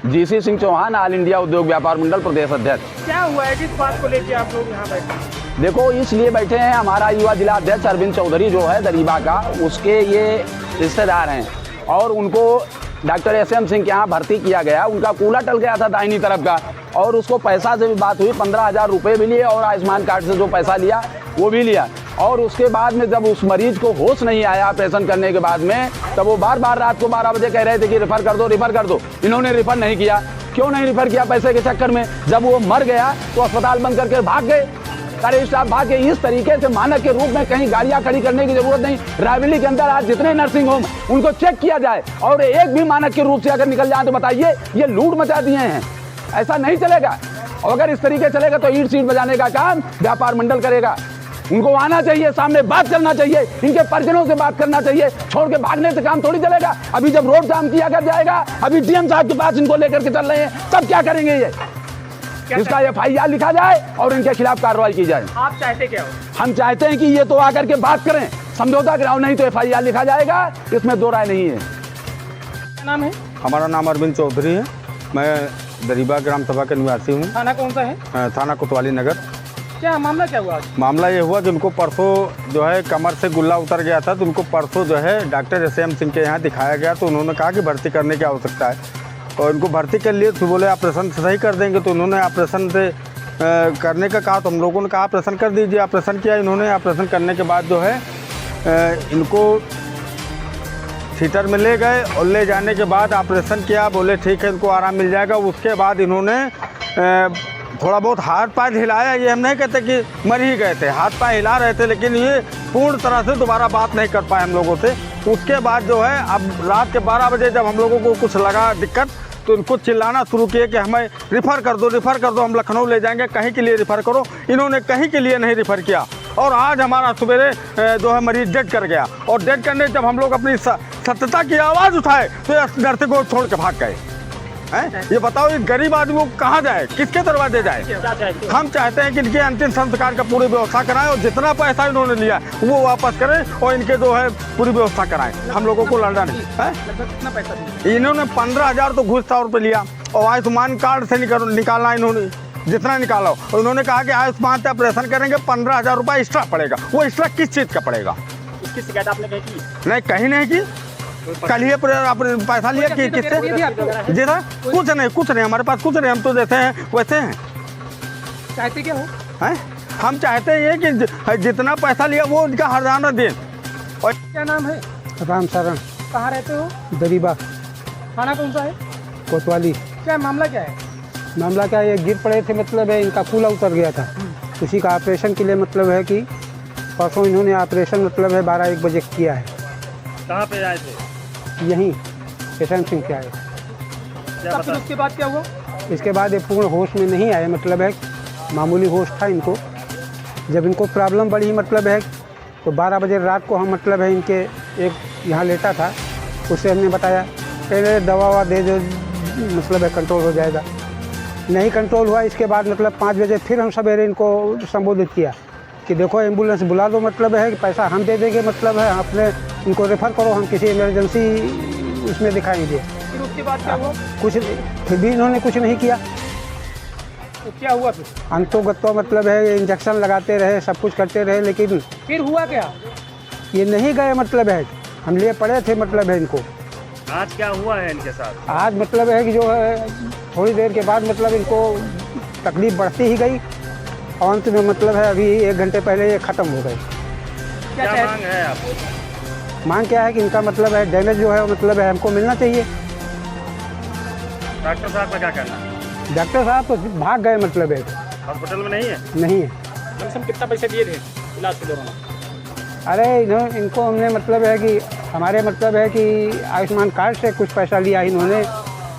GC Singh Chauhan, all India Udyog Vyapar मंडल प्रदेश अध्यक्ष। क्या हुआ है, किस बात को लेके आप लोग यहाँ बैठे? देखो, इसलिए बैठे हैं, हमारा युवा जिला अध्यक्ष अरविंद चौधरी जो है दरीबा का, उसके ये रिश्तेदार हैं और उनको डॉक्टर SM सिंह के यहाँ भर्ती किया गया। उनका कूला टल गया था दाहिनी तरफ का और उसको पैसा से भी बात हुई, 15,000 रुपये भी लिए और आयुष्मान कार्ड से जो पैसा लिया वो भी लिया। और उसके बाद में जब उस मरीज को होश नहीं आया ऑपरेशन करने के बाद में, तब वो बार बार रात को 12 बजे कह रहे थे कि रेफर कर दो, रेफर कर दो। इन्होंने रेफर नहीं किया। क्यों नहीं रेफर किया? पैसे के चक्कर में। जब वो मर गया तो अस्पताल बंद करके भाग गए, सारे स्टाफ भाग गए। इस तरीके से मानक के रूप में कहीं गाड़ियां खड़ी करने की जरूरत नहीं। रायबरेली के अंदर आज जितने नर्सिंग होम उनको चेक किया जाए और एक भी मानक के रूप से अगर निकल जाए तो बताइए, ये लूट मचा दिए हैं। ऐसा नहीं चलेगा। और अगर इस तरीके चलेगा तो ईंट सीट बजाने का काम व्यापार मंडल करेगा। उनको आना चाहिए, सामने बात करना चाहिए, इनके परिजनों से बात करना चाहिए। छोड़ के भागने से काम थोड़ी चलेगा। अभी जब रोड जाम किया कर जाएगा, अभी DM साहब के पास इनको लेकर के चल रहे हैं, तब क्या करेंगे? ये इसका FIR लिखा जाए और इनके खिलाफ कार्रवाई की जाए। आप चाहते क्या हो? हम चाहते हैं कि ये तो आकर के बात करें, समझौता कराओ, नहीं तो FIR लिखा जाएगा, इसमें दो राय नहीं है। क्या नाम है? हमारा नाम अरविंद चौधरी है। मैं दरीबा ग्राम सभा का निवासी हूँ। थाना कौन सा है? थाना कोतवाली नगर। क्या मामला क्या हुआ? मामला ये हुआ कि उनको परसों जो है कमर से गुल्ला उतर गया था, तो उनको परसों जो है डॉक्टर SM सिंह के यहाँ दिखाया गया। तो उन्होंने कहा कि भर्ती करने की आवश्यकता है और इनको भर्ती कर लिए। तो बोले ऑपरेशन से सही कर देंगे। तो उन्होंने ऑपरेशन से करने का कहा, तो हम लोगों ने कहा ऑपरेशन कर दीजिए। ऑपरेशन किया इन्होंने। ऑपरेशन करने के बाद जो है इनको थिएटर में ले गए और ले जाने के बाद ऑपरेशन किया। बोले ठीक है, इनको आराम मिल जाएगा। उसके बाद इन्होंने थोड़ा बहुत हाथ पैर हिलाया। ये हम नहीं कहते कि मर ही गए थे, हाथ पैर हिला रहे थे, लेकिन ये पूर्ण तरह से दोबारा बात नहीं कर पाए हम लोगों से। उसके बाद जो है अब रात के 12 बजे जब हम लोगों को कुछ लगा दिक्कत, तो इनको चिल्लाना शुरू किए कि हमें रिफ़र कर दो, रिफ़र कर दो, हम लखनऊ ले जाएंगे, कहीं के लिए रिफ़र करो। इन्होंने कहीं के लिए नहीं रिफ़र किया और आज हमारा सवेरे जो है मरीज डेड कर गया। और डेड करने जब हम लोग अपनी सत्यता की आवाज़ उठाए तो नर्सिंग को छोड़ के भाग गए हैं। ये बताओ, ये गरीब आदमी को कहाँ जाए, किसके दरवाजे जाए? हम चाहते हैं कि इनके अंतिम संस्कार का पूरी व्यवस्था कराएं और जितना पैसा इन्होंने लिया वो वापस करें और इनके जो है पूरी व्यवस्था कराएं। हम लोगों को लड़ना नहीं है। कितना पैसा दिया? इन्होंने 15,000 तो घूस तौर पर लिया और आयुष्मान कार्ड से निकालना इन्होंने जितना निकाला। और उन्होंने कहा कि आयुष्मान से ऑपरेशन करेंगे, 15,000 रुपये एक्स्ट्रा पड़ेगा। वो एक्स्ट्रा किस चीज़ का पड़ेगा? इसकी शिकायत आपने कहीं की? नहीं, कहीं नहीं की। कल ही आपने पैसा लिया कि किससे? जी सर, कुछ नहीं, हमारे पास कुछ नहीं। हम तो जैसे हैं वैसे हैं। चाहते क्या हो? हैं? हम चाहते हैं कि जितना पैसा लिया वो उनका हर्जाना दें। और क्या नाम है? राम शरण। कहाँ रहते हो? दरीबा थाना कौन सा है? कोतवाली। क्या मामला क्या है? मामला क्या है, ये गिर पड़े थे, मतलब है इनका कूला उतर गया था। उसी का ऑपरेशन के लिए मतलब है कि परसों इन्होंने ऑपरेशन मतलब है 12-1 बजे किया है। कहाँ पे आए थे? यहीं SM सिंह के आए। फिर उसके बाद क्या हुआ? इसके बाद ये पूर्ण होश में नहीं आए, मतलब है मामूली होश था इनको। जब इनको प्रॉब्लम बढ़ी मतलब है तो 12 बजे रात को हम मतलब है इनके एक यहाँ लेटा था, उससे हमने बताया पहले दवा ववा दे दो, मतलब है कंट्रोल हो जाएगा। नहीं कंट्रोल हुआ। इसके बाद मतलब 5 बजे फिर हम सवेरे इनको संबोधित किया कि देखो एम्बुलेंस बुला दो, मतलब है कि पैसा हम दे देंगे, मतलब है अपने इनको रेफ़र करो, हम किसी इमरजेंसी उसमें दिखाएंगे। फिर उसके बाद क्या हुआ? कुछ फिर भी इन्होंने कुछ नहीं किया। तो क्या हुआ फिर? अंतोगत्वा मतलब है इंजेक्शन लगाते रहे, सब कुछ करते रहे, लेकिन फिर हुआ क्या? ये नहीं गए, मतलब है हम लिए पड़े थे, मतलब है इनको। आज क्या हुआ है इनके साथ? आज मतलब है कि जो है थोड़ी देर के बाद मतलब इनको तकलीफ बढ़ती ही गई और अंत में मतलब है अभी 1 घंटे पहले ये ख़त्म हो गए। क्या मांग है आपको? मांग क्या है कि इनका मतलब है डैमेज जो है मतलब है हमको मिलना चाहिए। डॉक्टर साहब का क्या कहना है? डॉक्टर साहब तो भाग गए, मतलब है हॉस्पिटल में नहीं है? नहीं है। कम कितना पैसे दिए थे इलाज के दौरान? अरे इनको हमने मतलब है कि हमारे मतलब है कि आयुष्मान कार्ड से कुछ पैसा लिया इन्होंने।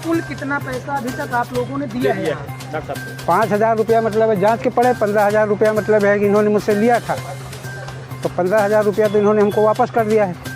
कुल कितना पैसा अभी तक आप लोगों ने दिया है डॉक्टर साहब? 5,000 रुपया मतलब है जाँच के पड़े, 15,000 रुपया मतलब है कि इन्होंने मुझसे लिया था, तो 15,000 रुपया तो इन्होंने हमको वापस कर दिया है।